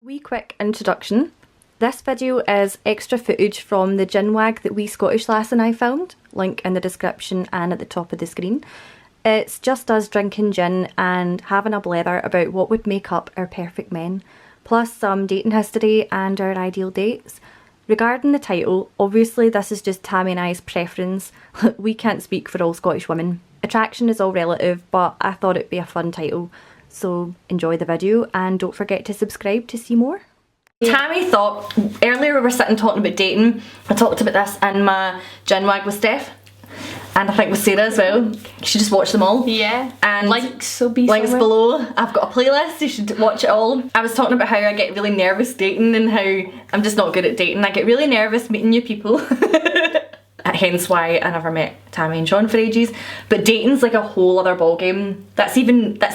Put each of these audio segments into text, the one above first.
Wee quick introduction. This video is extra footage from the gin wag that wee Scottish lass and I filmed, link in the description and at the top of the screen. It's just us drinking gin and having a blether about what would make up our perfect men, plus some dating history and our ideal dates. Regarding the title, obviously this is just Tammy and I's preference. We can't speak for all Scottish women. Attraction is all relative, but I thought it'd be a fun title. So enjoy the video and don't forget to subscribe to see more. Tammy thought, earlier we were sitting talking about dating, I talked about this in my gin wag with Steph, and I think with Sarah as well. You should just watch them all. Yeah. And links will be links somewhere below. I've got a playlist, you should watch it all. I was talking about how I get really nervous dating and how I'm just not good at dating. I get really nervous meeting new people. Hence why I never met Tammy and Sean for ages. But dating's like a whole other ballgame. That's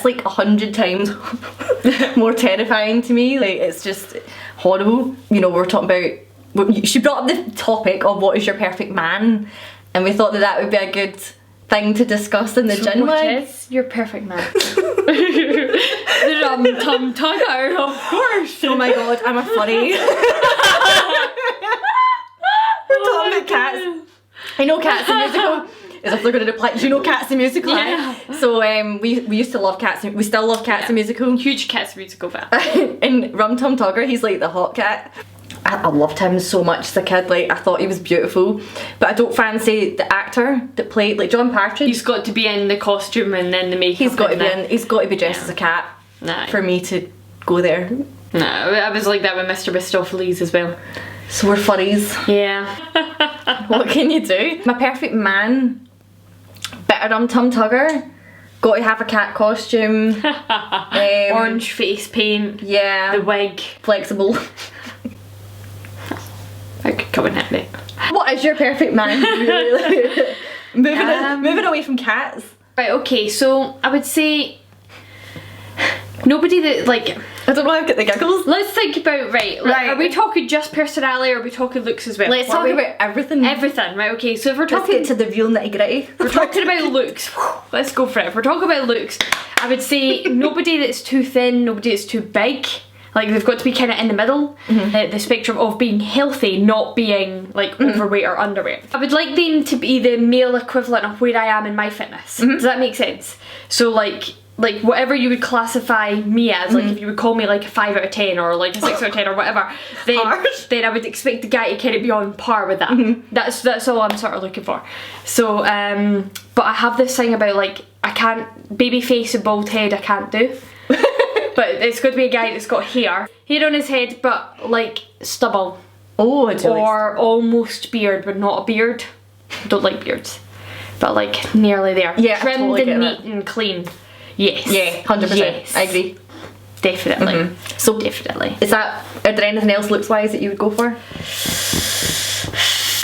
like 100 times more terrifying to me. Like, it's just horrible. You know, we're talking about, she brought up the topic of what is your perfect man, and we thought that that would be a good thing to discuss in the gin what wag. is your perfect man? The rum tum tugger, of course. Oh my god, I'm a furry. We're talking about cats. I know Cats the Musical, as if they're going to reply, do you know Cats the Musical? Yeah. So we used to love Cats, we still love Cats the Musical. Huge Cats the Musical fan. And Rum Tum Tugger, he's like the hot cat. I loved him so much as a kid, like I thought he was beautiful. But I don't fancy the actor that played, like John Partridge. He's got to be in the costume and then the makeup. He's got to be dressed as a cat for me to go there. No, I was like that with Mr. Mistopheles as well. So we're furries. Yeah. What can you do? My perfect man, bit of Rum Tum Tugger, got to have a cat costume. Orange face paint. Yeah. The wig. Flexible. I could come and hit me. What is your perfect man? Moving away from cats. Right, okay, so I would say nobody that, like, I don't know, I've got the giggles. let's think about, right, are we talking just personality or are we talking looks as well? Let's talk about everything. Everything, right, okay, so if we're Let's talking get to the real nitty gritty. we're talking about looks, let's go for it. If we're talking about looks, I would say nobody that's too thin, nobody that's too big. Like, they've got to be kind of in the middle, the spectrum of being healthy, not being like overweight or underweight. I would like them to be the male equivalent of where I am in my fitness. Does that make sense? So like whatever you would classify me as, like if you would call me like a 5 out of 10 or like a 6 out of 10 or whatever, then I would expect the guy to kind of be on par with that. That's all I'm sort of looking for. So but I have this thing about, like, I can't, baby face and bald head I can't do. But it's got to be a guy that's got hair on his head, but like stubble. Oh, I do. Or almost beard, but not a beard. Don't like beards, but like nearly there. Yeah, trimmed totally and get neat and clean. Yes. Yeah, 100%. Yes. I agree. Definitely. So Definitely. are there anything else looks wise that you would go for?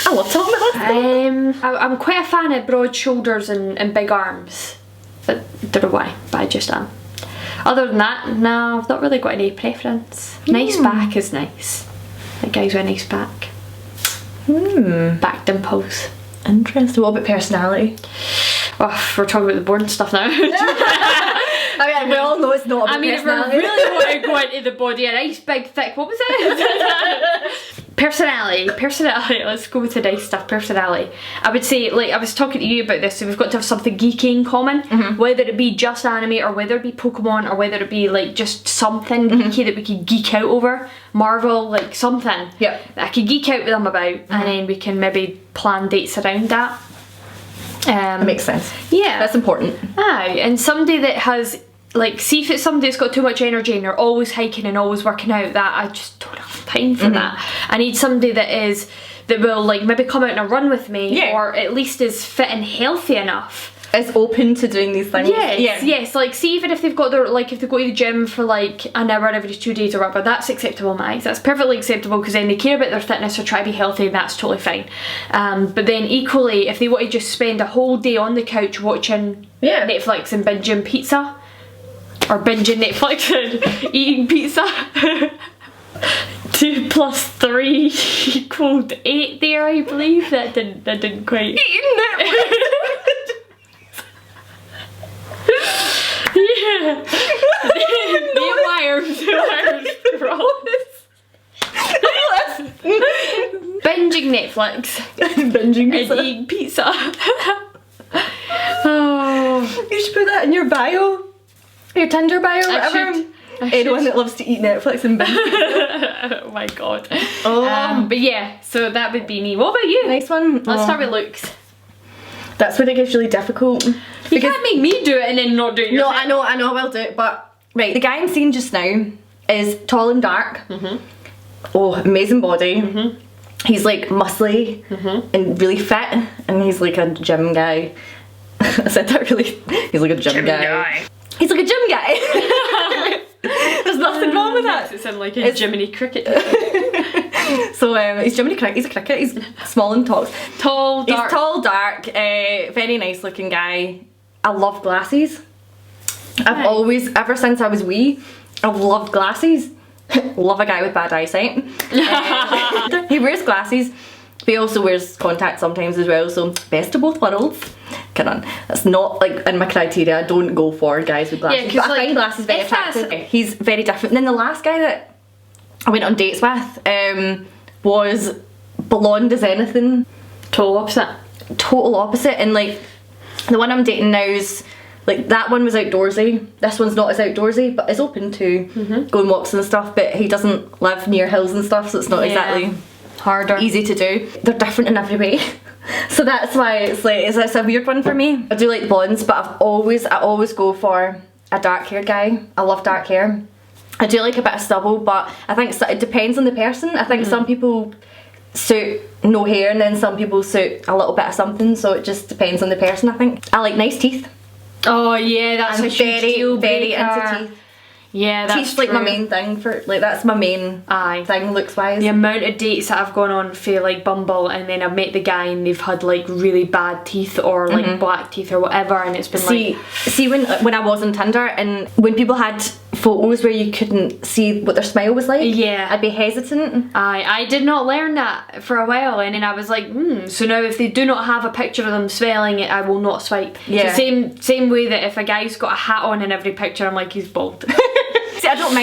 I love talking about this. I'm quite a fan of broad shoulders and big arms. But don't know why, but I just am. Other than that, no, I've not really got any preference. Nice back is nice. Like guys with a nice back. Back dimples. Interesting. What about personality? Oh, we're talking about the boring stuff now. I mean, we all know it's not about personality. If we really want to go into the body, a nice big thick, what was it? Personality, let's go with the nice stuff. Personality, I would say, like I was talking to you about this, so we've got to have something geeky in common, whether it be just anime or whether it be Pokemon or whether it be like just something geeky that we could geek out over, Marvel, like something that I could geek out with them about, and then we can maybe plan dates around that. That makes sense. Yeah, that's important. Aye, and somebody that has, like, see if it's somebody that's got too much energy and they're always hiking and always working out, that I just don't have time for that. I need somebody that will like maybe come out on a run with me, or at least is fit and healthy enough. Is open to doing these things. Yes, like see, even if they've got their, like if they go to the gym for like an hour every 2 days or whatever, that's acceptable in my eyes. That's perfectly acceptable because then they care about their fitness or try to be healthy, and that's totally fine. But then equally, if they want to just spend a whole day on the couch watching Netflix and binging pizza, or binging Netflix and eating pizza, 2 + 3 = 8 there, I believe. That didn't quite. Eating Netflix. Yeah. The wires crossed. watching Netflix Binging and pizza. eating pizza. Oh, You should put that in your bio. Your Tinder bio, I whatever. should. Anyone that loves to eat Netflix and binge. Oh my god. Oh. But yeah, so that would be me. What about you? Nice one. Let's start with looks. That's when it gets really difficult. You can't make me do it and then not do it No, yourself. I know, I will do it, but right, the guy I'm seeing just now is tall and dark. Oh, amazing body. He's like muscly and really fit, and he's like a gym guy. I said that really. He's like a gym guy. He's like a gym guy. There's nothing wrong with that. It sounded like a Jiminy Cricket. So he's Jiminy Cricket. He's a cricket. He's small and tall. Tall, dark. He's tall, dark, very nice looking guy. I love glasses. I've always, ever since I was wee, I've loved glasses. Love a guy with bad eyesight. He wears glasses, but he also wears contacts sometimes as well, so best of both worlds. Come on, that's not like in my criteria. I don't go for guys with glasses, 'cause, but I like, find glasses very if that's- attractive. He's very different. And then the last guy that I went on dates with was blonde as anything. Total opposite. Total opposite, and like the one I'm dating now is like, that one was outdoorsy, this one's not as outdoorsy but is open to going walks and stuff, but he doesn't live near hills and stuff, so it's not exactly harder. easy to do. They're different in every way. So that's why it's like, it's a weird one for me. I do like blondes, but I always go for a dark hair guy. I love dark hair. I do like a bit of stubble, but I think it depends on the person. I think some people suit no hair, and then some people suit a little bit of something, so it just depends on the person, I think. I like nice teeth. Oh yeah, that's I'm a huge deal very breaker. into teeth. Yeah, that's Teeth's like my true. main thing for, like, that's my main Aye. thing looks wise. The amount of dates that I've gone on for like Bumble, and then I've met the guy and they've had like really bad teeth or like black teeth or whatever, and it's been See when I was on Tinder, and when people had photos where you couldn't see what their smile was like, Yeah. I'd be hesitant. I did not learn that for a while, and then I was like, so now if they do not have a picture of them smiling, I will not swipe. Yeah. So same way that if a guy's got a hat on in every picture, I'm like, he's bald. See, I don't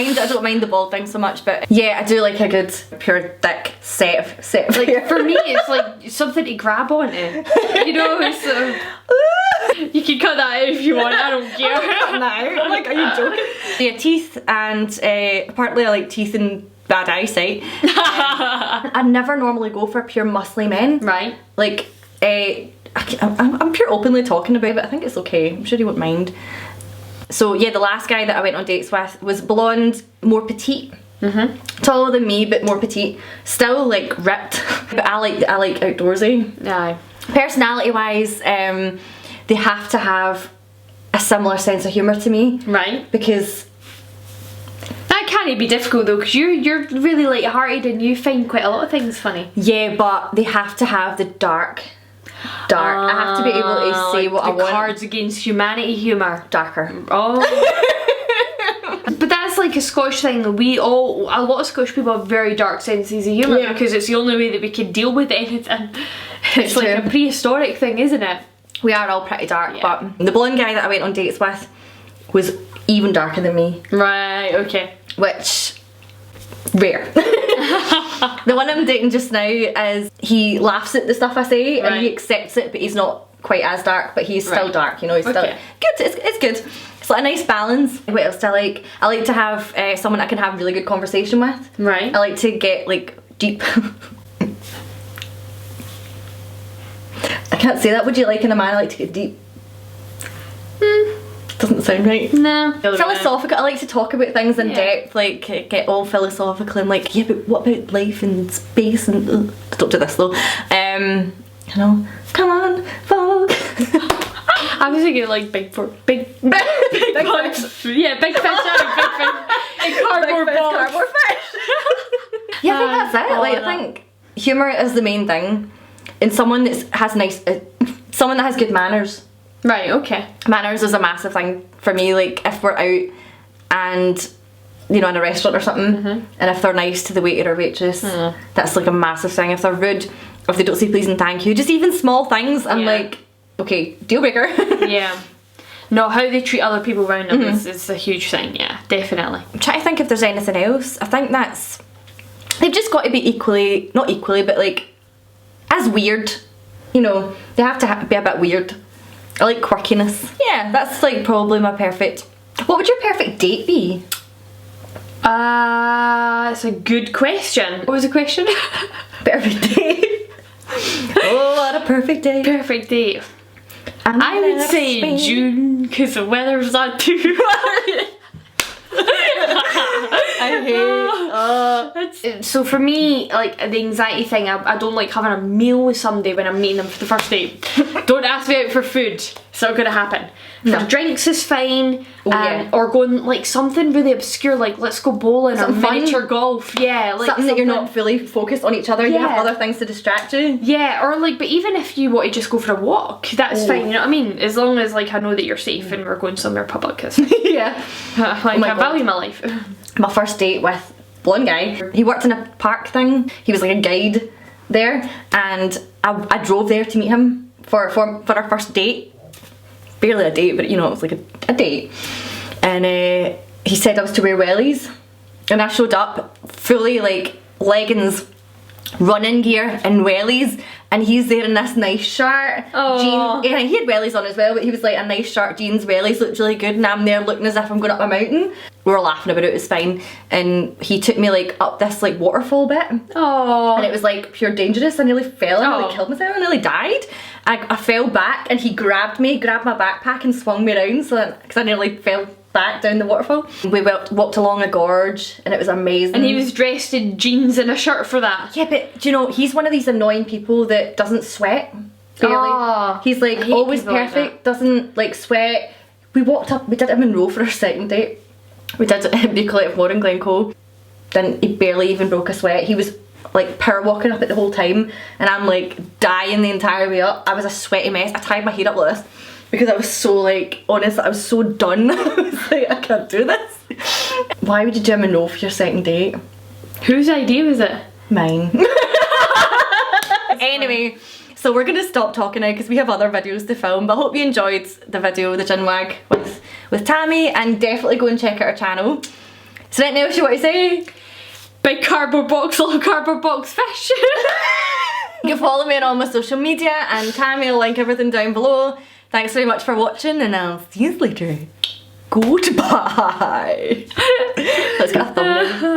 mind the bald thing so much, but yeah, I do like a good pure thick set of Like hair. for me, it's like something to grab onto. You know, it's you can cut that out if you want. I don't care. now. I'm like, are you joking? Yeah, teeth, and partly I like teeth and bad eyesight. I never normally go for pure muscly men. Right. Like, I'm pure openly talking about it, but I think it's okay. I'm sure he won't mind. So yeah, the last guy that I went on dates with was blonde, more petite. Taller than me, but more petite. Still like ripped, but I like outdoorsy. Aye. Personality wise, they have to have a similar sense of humour to me. Right. Because That can't be difficult though, because you're really light-hearted and you find quite a lot of things funny. yeah, but they have to have the dark. I have to be able to say like what I the want. Cards Against Humanity humour. Darker. Oh. But that's like a Scottish thing. A lot of Scottish people have very dark senses of humour, Yeah. because it's the only way that we can deal with anything. It's like true. a prehistoric thing, isn't it? We are all pretty dark, Yeah. but the blonde guy that I went on dates with was even darker than me, Right, okay. which rare. The one I'm dating just now is, he laughs at the stuff I say and he Right. accepts it, but he's not quite as dark, but he's still Right. dark, you know, he's still Okay. good. It's good. It's like a nice balance. What else do I like? I like to have someone I can have really good conversation with. Right. I like to get like deep. I can't say that. Would you like in a man? I like to get deep. Doesn't sound right. No. Philosophical. I like to talk about things in Yeah. depth, like get all philosophical and like, yeah, but what about life and space and don't do this though. You know, come on, Vogue. I was thinking like big bucks. Yeah, big fish. Sorry, big fish. And cardboard box. Cardboard fish. Yeah, I think that's it. I Like, love I think humour is the main thing, and someone that has nice, someone that has good manners. Right, okay. Manners is a massive thing for me. Like, if we're out and, you know, in a restaurant or something, and if they're nice to the waiter or waitress, that's like a massive thing. If they're rude, or if they don't say please and thank you, just even small things, I'm Yeah. like, okay, deal breaker. Yeah. No, how they treat other people around them is a huge thing, yeah, definitely. I'm trying to think if there's anything else. I think they've just got to be equally, not equally, but like as weird. You know, they have to be a bit weird. I like quirkiness. Yeah, that's like probably my perfect. What would your perfect date be? It's a good question. What was the question? Perfect date. Oh, what a perfect day. Perfect date. I would say June, because the weather's not too I hate. So for me, like the anxiety thing, I don't like having a meal with somebody when I'm meeting them for the first date. Don't ask me out for food. It's not gonna happen. No. For drinks is fine. Yeah. Or going like something really obscure, like let's go bowling Something or fun. miniature golf. Yeah, like Something that you're not fully focused on each other. You have Yeah. other things to distract you. Yeah, or like, but even if you want to just go for a walk, that's fine. You know what I mean? As long as like I know that you're safe and we're going somewhere public. Cause Yeah. like my I God. value my life. My first date with one guy, he worked in a park thing. He was like a guide there, and I drove there to meet him for our first date. Barely a date, but you know, it was like a date. And he said I was to wear wellies, and I showed up fully like leggings, running gear and wellies, and he's there in this nice shirt, Aw. jeans. Yeah, he had wellies on as well, but he was like a nice shirt, jeans, wellies, looked really good, and I'm there looking as if I'm going up a mountain. We were laughing about it, it was fine, and he took me like up this like waterfall bit, and Oh. it was like pure dangerous. I nearly fell, I nearly Oh. killed myself, I nearly died. I fell back, and he grabbed my backpack and swung me around, so because I nearly fell back down the waterfall. We walked along a gorge, and it was amazing. And he was dressed in jeans and a shirt for that. Yeah, but do you know, he's one of these annoying people that doesn't sweat. Barely. Oh, He's like I hate always people like perfect, doesn't like sweat. We did it in Monroe for our second date. We did Buccleuch Moor in Glencoe. He barely even broke a sweat. He was like power walking up it the whole time, and I'm like dying the entire way up. I was a sweaty mess. I tied my hair up like this because I was so like, honest, I was so done. I was like, I can't do this. Why would you do a Monroe for your second date? Whose idea was it? Mine. Anyway, so we're gonna stop talking now because we have other videos to film, but I hope you enjoyed the video, the gin wag with Tammy, and definitely go and check out our channel. So anything else you want to say? Big cardboard box, little cardboard box fish. You can follow me on all my social media, and Tammy will link everything down below. Thanks very much for watching, and I'll see you later. Goodbye. Let's get a thumbnail.